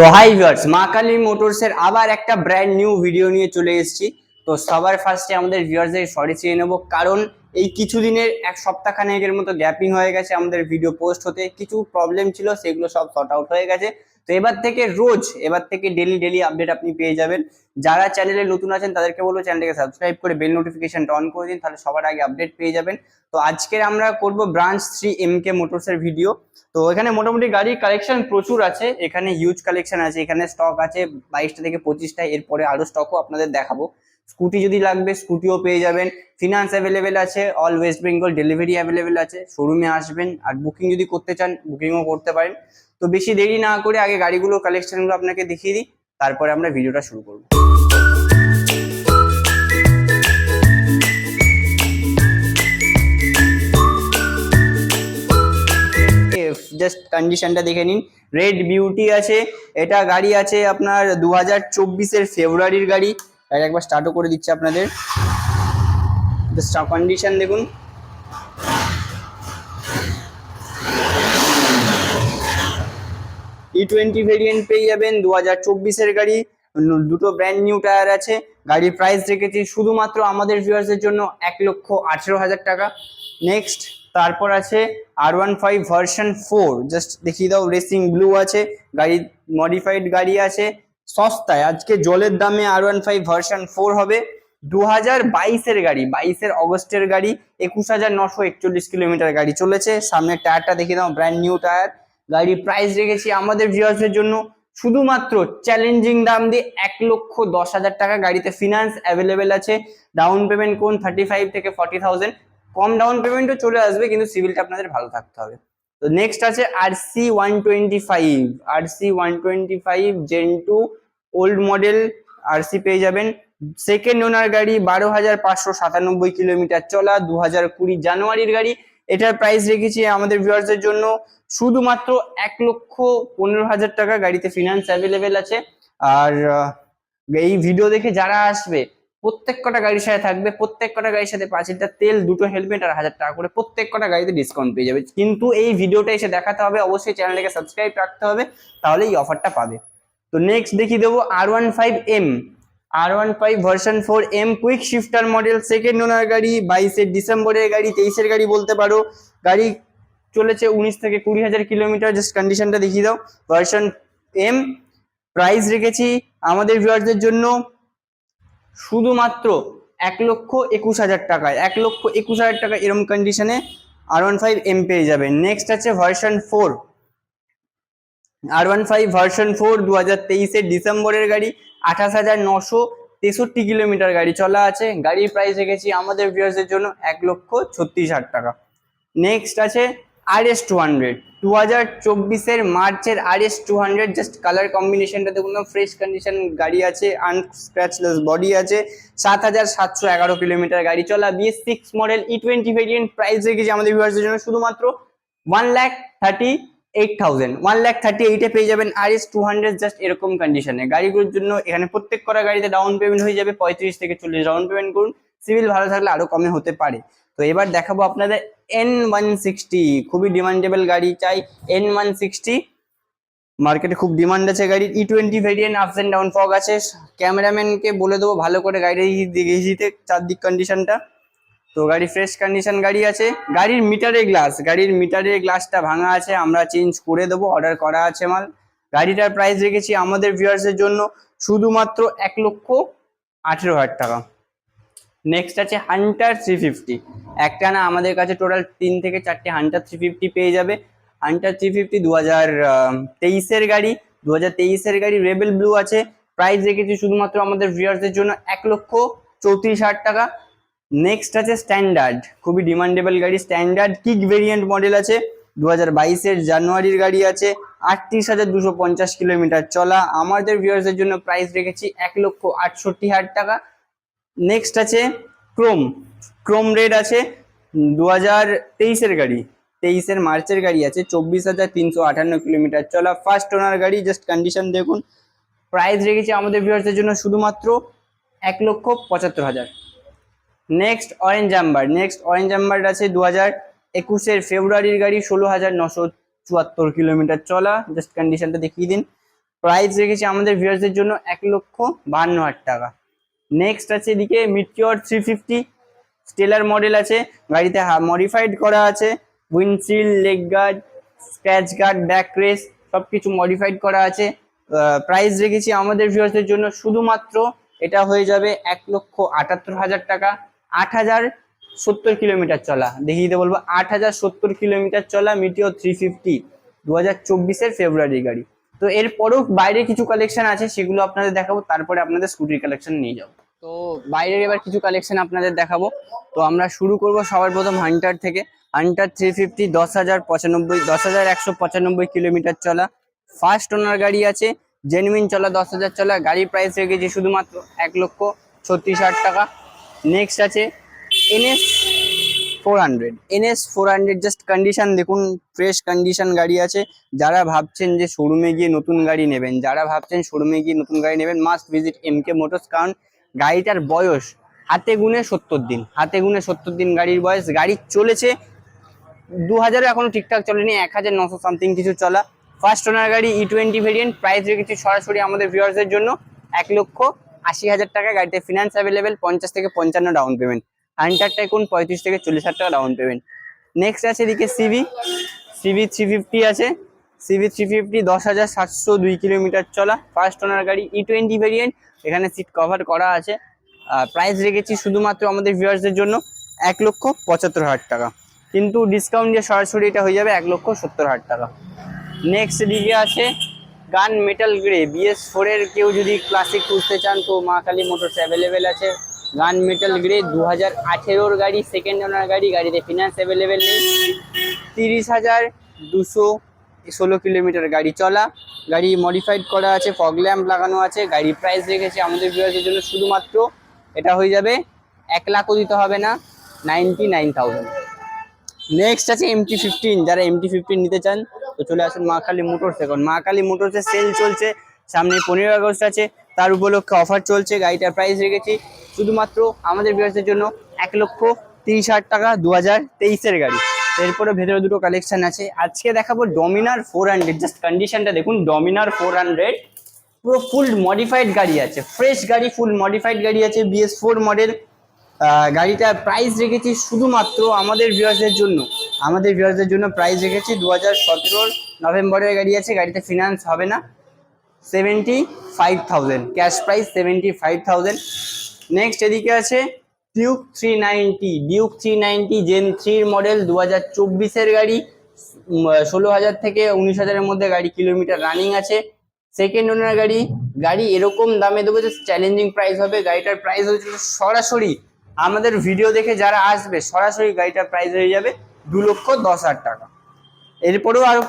তো hi viewers, মা কালী মোটরসের আবার একটা ব্র্যান্ড নিউ ভিডিও নিয়ে চলে এসেছি। তো সবার ফার্স্টে আমাদের ভিউয়ার্সদের সরি চেয়ে নেবো, কারণ এই কিছুদিনের এক সপ্তাহখানেকের মতো গ্যাপিং হয়ে গেছে আমাদের ভিডিও পোস্ট হতে। কিছু প্রবলেম ছিল, সেগুলো সব সর্ট আউট হয়ে গেছে। তো এবার থেকে ডেলি আপডেট আপনি পেয়ে যাবেন। যারা চ্যানেলে নতুন আছেন তাদেরকে বলবো চ্যানেলটাকে সাবস্ক্রাইব করে বেল নোটিফিকেশনটা অন করে দিন, তাহলে সবার আগে আপডেট পেয়ে যাবেন। তো আজকের আমরা করব ব্রাঞ্চ 3 MK মোটরসের ভিডিও। তো এখানে মোটামুটি গাড়ির কালেকশন প্রচুর আছে, এখানে হিউজ কালেকশন আছে, এখানে স্টক আছে 22টা থেকে 25টা, এরপরে আরো স্টকও আপনাদের দেখাবো। স্কুটি যদি লাগবে স্কুটিও পেয়ে যাবেন, ফিনান্স অ্যাভেলেবেল আছে, all West Bengal delivery available আছে। শোরুমে আসবেন, আর বুকিং যদি করতে চান বুকিংও করতে পারেন। তো বেশি দেরি না করে আগে গাড়িগুলো কালেকশনগুলো আপনাকে দেখিয়ে দিই, তারপরে আমরা ভিডিওটা শুরু করবো। জাস্ট কন্ডিশনটা দেখে নিন। রেড বিউটি আছে, এটা গাড়ি আছে আপনার 2024-এর ফেব্রুয়ারির গাড়ি। আর একবার স্টার্টও করে দিচ্ছি আপনাদের, জাস্ট কন্ডিশন দেখুন। E20 ভেরিয়েন্ট পেয়ে যাবেন, 2024-এর গাড়ি, দুটো ব্র্যান্ড নিউ টায়ার আছে। গাড়ির প্রাইস রেখেছি শুধুমাত্র আমাদের ভিউয়ার্সের জন্য 1,18,000 টাকা। নেক্সট তারপর আছে R15 ভার্সন 4, জাস্ট দেখিয়ে দাও। রেসিং ব্লু আছে, গাড়ি মডিফাইড গাড়ি আছে সস্তায়। আজকে জলের দামে R15 ভার্সন 4 হবে। 2022-এর গাড়ি, 22-এর অগস্টের গাড়ি, 21,941 কিলোমিটার গাড়ি চলেছে। সামনের টায়ারটা দেখিয়ে দাও, ব্র্যান্ড নিউ টায়ার। গাড়ির প্রাইস রেখেছি আমাদের ভিউয়ার্সের জন্য শুধুমাত্র চ্যালেঞ্জিং দাম দিয়ে 1,10,000 টাকা। গাড়িতে ফিনান্স অ্যাভেলেবেল আছে, ডাউন পেমেন্ট কোন 35 থেকে 40,000, কম ডাউন পেমেন্টও চলে আসবে, কিন্তু সিভিলটা আপনাদের ভালো থাকতে হবে। তো নেক্সট আছে RC125 Gen 2 old model RC পেয়ে যাবেন। সেকেন্ড ওনার গাড়ি, 12,597 কিলোমিটার চলা, 2020 জানুয়ারির গাড়ি। এটার প্রাইস রেখেছি আমাদের ভিউয়ার্সদের জন্য শুধুমাত্র 1,15,000 টাকা। গাড়িতে ফিনান্স অ্যাভেলেবেল আছে। আর এই ভিডিও দেখে যারা আসবে প্রত্যেক কটা গাড়ির সাথে থাকবে, প্রত্যেক কটা গাড়ির সাথে 5 লিটার তেল, 2টো হেলমেট আর 1,000 টাকা করে প্রত্যেক কটা গাড়িতে ডিসকাউন্ট পেয়ে যাবে। কিন্তু এই ভিডিওটা এসে দেখাতে হবে, অবশ্যই চ্যানেলটাকে সাবস্ক্রাইব রাখতে হবে, তাহলে এই অফারটা পাবে। তো নেক্সট দেখিয়ে দেবো R15 version 4 quick shifter model, second ওনার গাড়ি, 22-এর ডিসেম্বরের গাড়ি, 23-এর গাড়ি বলতে পারো। গাড়ি চলেছে 19 থেকে 20,000 কিলোমিটার। জাস্ট কন্ডিশনটা দেখিয়ে দাও। ভার্সন এম, প্রাইস রেখেছি আমাদের ভিউয়ারদের জন্য শুধুমাত্র 1,21,000 টাকায়। 1,21,000 টাকা এরকম কন্ডিশনে R15 পেয়ে যাবেন। নেক্সট আছে ভার্সন 4, R15 ভার্সন 4 2023-এর ডিসেম্বরের গাড়ি, 28,963 কিলোমিটার গাড়ি চলা আছে। গাড়ির প্রাইস রেখেছি আমাদের ভিউয়ার্সদের জন্য 1,36,000 টাকা। নেক্সট আছে RS200, 2024-এর মার্চের RS200, জাস্ট কালার কম্বিনেশনটা দেখুন, ফ্রেশ কন্ডিশন গাড়ি আছে, আনস্ক্র্যাচলেস বডি আছে, 7,711 কিলোমিটার গাড়ি চলা, BS6 model, E20 variant. Price রেখেছি আমাদের ভিউয়ার্সদের জন্য শুধুমাত্র 1,38,000 পেয়ে যাবেন RS200। জাস্ট এরকম কন্ডিশনে গাড়িগুলোর জন্য এখানে প্রত্যেক কটা গাড়িতে ডাউন পেমেন্ট হয়ে যাবে 35 থেকে 40 ডাউন পেমেন্ট করুন। সিভিল ভালো থাকলে আরো কমে হতে পারে। তো এবার দেখাবো আপনাদের N160, খুবই ডিমান্ডেবল গাড়ি চাই N160, মার্কেটে খুব ডিমান্ড আছে গাড়ির। E20 variant, ups and down fog আছে। ক্যামেরাম্যানকে বলে দেবো ভালো করে গাড়ি দেখিয়ে দিতে চারদিক কন্ডিশনটা। তো গাড়ি ফ্রেশ কন্ডিশন গাড়ি আছে। গাড়ির মিটারের গ্লাসটা ভাঙা আছে, আমরা চেঞ্জ করে দেবো, অর্ডার করা আছে মাল। গাড়িটার প্রাইস রেখেছি আমাদের ভিউয়ার্সের জন্য শুধুমাত্র 1,18,000 টাকা। নেক্সট আছে হান্টার 350, একটা না আমাদের কাছে টোটাল 3 থেকে 4টে হান্টার 350 পেয়ে যাবে। হান্টার 350 2023-এর গাড়ি, 2023-এর গাড়ি, রেবেল ব্লু আছে। প্রাইস রেখেছি শুধুমাত্র আমাদের ভিউয়ার্সদের জন্য 1,34,000 টাকা। নেক্সট আছে স্ট্যান্ডার্ড, খুবই ডিমান্ডেবল গাড়ি, স্ট্যান্ডার্ড কিক ভেরিয়েন্ট মডেল আছে, 2022-এর জানুয়ারির গাড়ি আছে, 38,250 কিলোমিটার চলা। আমাদের ভিউয়ার্সদের জন্য প্রাইস রেখেছি 1,68,000 টাকা। নেক্সট আছে ক্রোম রেড আছে, 2023-এর গাড়ি, 23-এর মার্চের গাড়ি আছে, 24,358 কিলোমিটার চলা, ফার্স্ট ওনার গাড়ি। জাস্ট কন্ডিশন দেখুন। প্রাইস রেখেছি আমাদের ভিউয়ার্সদের জন্য শুধুমাত্র 1,75,000। নেক্সট অরেঞ্জ আম্বার আছে, 2021-এর ফেব্রুয়ারির গাড়ি, 16,974 কিলোমিটার চলা। জাস্ট কন্ডিশনটা দেখিয়ে দিন। প্রাইস রেখেছি আমাদের ভিউয়ার্সদের জন্য 1,52,000 টাকা। নেক্সট আছে এদিকে মিটিওর 350 স্টেলার মডেল আছে, গাড়িতে মডিফাইড করা আছে, windshield, leg guard, scratch guard, back rest সবকিছু মডিফাইড করা আছে। প্রাইস রেখেছি আমাদের ভিউয়ার্সদের জন্য শুধুমাত্র, এটা হয়ে যাবে 1,78,000 টাকা। 8,070 কিলোমিটার চলা, দেখিয়ে দিতে বলবো 8,070 কিলোমিটার চলা মিটিওর 350 2024-এর ফেব্রুয়ারি গাড়ি। তো এরপরও বাইরে কিছু কালেকশন আছে, সেগুলো আপনাদের দেখাবো, তারপরে আপনাদের স্কুটির কালেকশন নিয়ে যাবো। তো বাইরের এবার কিছু কালেকশন আপনাদের দেখাবো। তো আমরা শুরু করব সবার প্রথম হান্টার থেকে। হান্টার 350 10,195 কিলোমিটার চলা, ফার্স্ট ওনার গাড়ি আছে, জেনুইন চলা, 10,000 চলা। গাড়ির প্রাইস রেখেছি শুধুমাত্র 1,36,000 টাকা। নেক্সট আছে NS 400 জাস্ট কন্ডিশন দেখুন, ফ্রেশ কন্ডিশন গাড়ি আছে। যারা ভাবছেন যে শোরুমে গিয়ে নতুন গাড়ি নেবেন, মাস্ট ভিজিট MK মোটরস, কারণ গাড়িটার বয়স হাতে গুনে 70 দিন, গাড়ির বয়স। গাড়ি চলেছে 2,000 এখনো ঠিকঠাক চলেনি, 1,900 সামথিং কিছু চলা। ফার্স্ট ওনার গাড়ি E20 ভেরিয়েন্ট, প্রাইস রেখেছি সরাসরি আমাদের ভিউয়ার্সদের জন্য 1,80,000 টাকা। গাড়িতে ফিনান্স অ্যাভেলেবেল, 50 থেকে 55 ডাউন পেমেন্ট। হান্টার টাইকুন 35 থেকে 40,000 টাকা ডাউন পেমেন্ট। নেক্সট আছে এদিকে সিভি 350 আছে, সিভি 350 10,702 কিলোমিটার চলা, ফার্স্ট ওনার গাড়ি, E20 ভেরিয়েন্ট। এখানে সিট কভার করা আছে। প্রাইস রেখেছি শুধুমাত্র আমাদের ভিউয়ার্সদের জন্য 1,75,000 টাকা, কিন্তু ডিসকাউন্ট দিয়ে সরাসরি এটা হয়ে যাবে 1,70,000 টাকা। নেক্সট দিকে আছে গান মেটাল গ্রে BS4 এর, কেউ যদি ক্লাসিক খুঁজতে চান তো মা কালী মোটরস অ্যাভেলেবেল আছে। গান মেটাল গ্রে 2018 গাড়ি, সেকেন্ড ওনার গাড়ি, গাড়িতে ফিনান্স অ্যাভেলেবেল নেই। 30,216 কিলোমিটার গাড়ি চলা, গাড়ি মডিফাইড করা আছে, ফগ ল্যাম্প লাগানো আছে। গাড়ির প্রাইস রেখেছে আমাদের ভিউয়ারদের জন্য শুধুমাত্র, এটা হয়ে যাবে 1 লাখও দিতে হবে না, 99,000। নেক্সট আছে MT-15, যারা MT-15 নিতে চান তো চলে আসুন মা কালী মোটরস। এখন মা কালী মোটরসে সেল চলছে, সামনে 15 আগস্ট আছে, তার উপলক্ষে অফার চলছে। গাড়িটার প্রাইস রেখেছি শুধুমাত্র আমাদের ভিউয়ারদের জন্য 1,30,000 টাকা, 2023-এর গাড়ি। এরপরে ভেতরে দুটো কালেকশন আছে, আজকে দেখাবো ডমিনার 400। জাস্ট কন্ডিশনটা দেখুন, ডমিনার 400 পুরো ফুল মডিফাইড গাড়ি আছে, ফ্রেশ গাড়ি, ফুল মডিফাইড গাড়ি আছে, BS4 মডেল। গাড়িটার প্রাইস রেখেছি শুধুমাত্র আমাদের ভিউয়ারদের জন্য, প্রাইস রেখেছি 2017 নভেম্বরের গাড়ি আছে। গাড়িতে ফিনান্স হবে না, 75,000 ক্যাশ প্রাইস, 75,000। নেক্সট এদিকে আছে ডিউক 390 জেন 3 মডেল, 2024-এর গাড়ি, 16,000 থেকে 19,000-এর মধ্যে গাড়ি কিলোমিটার রানিং আছে। সেকেন্ড ওনার গাড়ি এরকম দামে দেবো যে চ্যালেঞ্জিং প্রাইস হবে। গাড়িটার প্রাইস হচ্ছে সরাসরি আমাদের ভিডিও দেখে যারা আসবে, সরাসরি গাড়িটার প্রাইস হয়ে যাবে 2,10,000 টাকা। এরপরেও আরো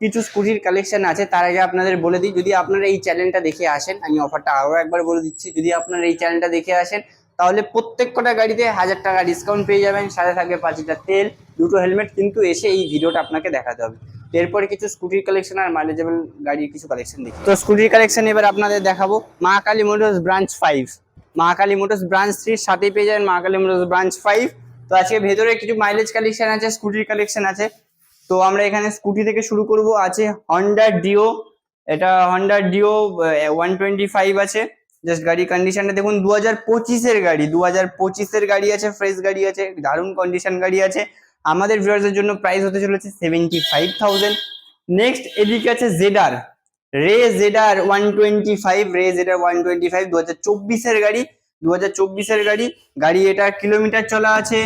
কিছু স্কুটির কালেকশন আছে, তার আগে আপনাদের বলে দিই, যদি আপনারা এই চ্যানেলটা দেখে আসেন, আমি অফারটা আরো একবার বলে দিচ্ছি, যদি আপনারা এই চ্যানেলটা দেখে আসেন তাহলে প্রত্যেক কটা গাড়িতে 1,000 টাকা ডিসকাউন্ট পেয়ে যাবেন, সাথে থাকবে 5 লিটার তেল, 2টো হেলমেট। কিন্তু এসে এই ভিডিওটা আপনাকে দেখাতে হবে। এরপরে কিছু স্কুটির কালেকশন আর মাইলেজেবল গাড়ির কিছু কালেকশন দেখি। তো স্কুটির কালেকশন এবার আপনাদের দেখাবো মা কালী মোটরস ব্রাঞ্চ 5, মা কালী মোটরস ব্রাঞ্চ 3 সাথেই পেয়ে যাবেন মা কালী মোটরস ব্রাঞ্চ 5। তো আজকে ভেতরে কিছু মাইলেজ কালেকশন আছে, স্কুটির কালেকশন আছে। তো আমরা এখানে স্কুটি থেকে শুরু করব। আছে হন্ডা ডিও, এটা হন্ডা ডিও 125 আছে। জাস্ট গাড়ি কন্ডিশনটা দেখুন, 2025-এর গাড়ি, 2025-এর গাড়ি আছে, ফ্রেশ গাড়ি আছে, দারুণ কন্ডিশন গাড়ি আছে। আমাদের ভিউয়ারদের জন্য প্রাইস হতে চলেছে 75,000। নেক্সট এদিকে আছে জেডার 125, 2024-এর গাড়ি, 2024-এর গাড়ি এটার কিলোমিটার চলা আছে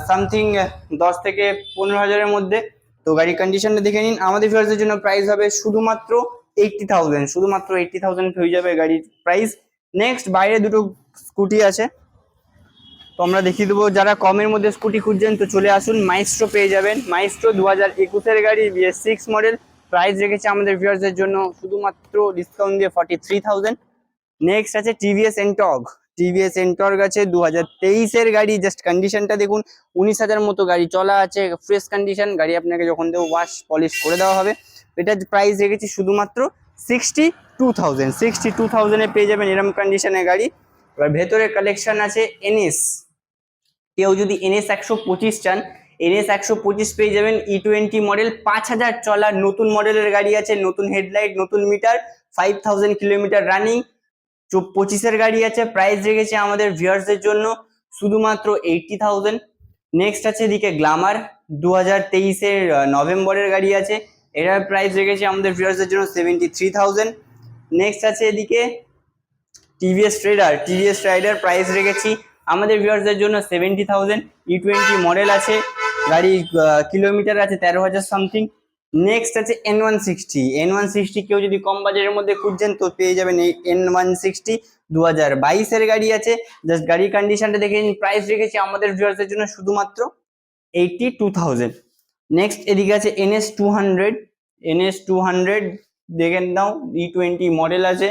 সামথিং 10 থেকে 15,000-এর মধ্যে। তো গাড়ি কন্ডিশনটা দেখে নিন। আমাদের ভিউয়ারদের জন্য প্রাইস হবে শুধুমাত্র 80,000 হয়ে যাবে গাড়ির প্রাইস। নেক্সট বাইরে দুটো স্কুটি আছে, তো আমরা দেখিয়ে দেবো। যারা কমের মধ্যে স্কুটি খুঁজছেন তো চলে আসুন, মাইস্ট্রো পেয়ে যাবেন। মাইস্ট্রো 2021-এর গাড়ি, BS6 মডেল, প্রাইস রেখেছে আমাদের ভিউয়ারদের জন্য শুধুমাত্র ডিসকাউন্ট দিয়ে 43,000। নেক্সট আছে টিভিএস এন্টর্ক আছে, 2023-এর গাড়ি। জাস্ট কন্ডিশনটা দেখুন, 19,000 মতো গাড়ি চলা আছে, ফ্রেশ কন্ডিশন গাড়ি। আপনাকে যখন দেবো ওয়াশ পলিশ করে দেওয়া হবে। এটার প্রাইস রেখেছি শুধুমাত্র 62,000-এ পেয়ে যাবেন এরকম কন্ডিশনের গাড়ি। এবার ভেতরে কালেকশন আছে NS, কেউ যদি NS 125 চান, NS 125 পেয়ে যাবেন, E20 মডেল, 5000 চলা, নতুন মডেলের গাড়ি আছে, নতুন হেডলাইট, নতুন মিটার, 5000 কিলোমিটার রানিং, 25-এর গাড়ি আছে। প্রাইস রেখেছে আমাদের ভিউয়ার্সদের জন্য শুধুমাত্র 80,000। নেক্সট আছে এদিকে গ্ল্যামার, 2023-এর নভেম্বরের গাড়ি আছে, এটার প্রাইস রেখেছে আমাদের ভিউয়ার্সদের জন্য 73,000। নেক্সট আছে এদিকে টিভিএস রাইডার, প্রাইস রেখেছি আমাদের ভিউয়ার্সদের জন্য 70,000। E20 মডেল আছে, গাড়ি কিলোমিটার আছে 13,000 সামথিং। নেক্সট আছে N160 কেউ যদি কম বাজেটের মধ্যে খুঁজছেন তো পেয়ে যাবেন এই N160, 2022-এর গাড়ি আছে। জাস্ট গাড়ির কন্ডিশনটা দেখে নিন। প্রাইস রেখেছি আমাদের ভিউয়ার্সদের জন্য শুধুমাত্র 82,000। নেক্সট এদিকে আছে NS200 দেখে নাও, E20 মডেল আছে,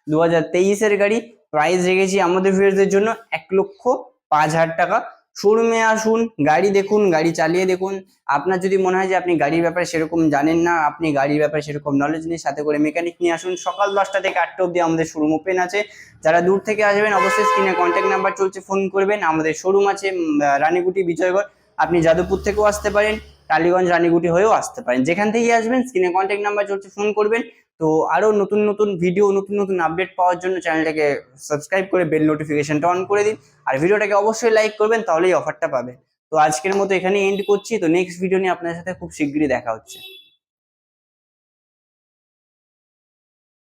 2023-এর গাড়ি। প্রাইস রেখেছি আমাদের ভিউয়ারদের জন্য 1,05,000 টাকা। শোরুমে আসুন, গাড়ি দেখুন, গাড়ি চালিয়ে দেখুন। আপনার যদি মনে হয় যে আপনি গাড়ির ব্যাপারে সেরকম জানেন না, আপনি গাড়ির ব্যাপারে সেরকম নলেজ নেই, সাথে করে মেকানিক নিয়ে আসুন। সকাল 10টা থেকে 8টা অবধি আমাদের শোরুম ওপেন আছে। যারা দূর থেকে আসবেন অবশ্যই স্ক্রিনে কন্ট্যাক্ট নাম্বার চলছে, ফোন করবেন। আমাদের শোরুম আছে রানীগুটি, বিজয়গড়। আপনি যাদবপুর থেকেও আসতে পারেন, টালিগঞ্জ, রানীগুটি হয়েও আসতে পারেন। যেখান থেকেই আসবেন স্ক্রিনে কন্ট্যাক্ট নাম্বার চলছে, ফোন করবেন। তো আরো নতুন নতুন ভিডিও, নতুন নতুন আপডেট পাওয়ার জন্য চ্যানেলটাকে সাবস্ক্রাইব করে বেল নোটিফিকেশনটা অন করে দিন। আর ভিডিওটাকে অবশ্যই লাইক করবেন, তাহলেই অফারটা পাবেন। তো আজকের মতো এখানে এন্ড করছি। তো নেক্সট ভিডিও নিয়ে আপনার সাথে খুব শীঘ্রই দেখা হচ্ছে।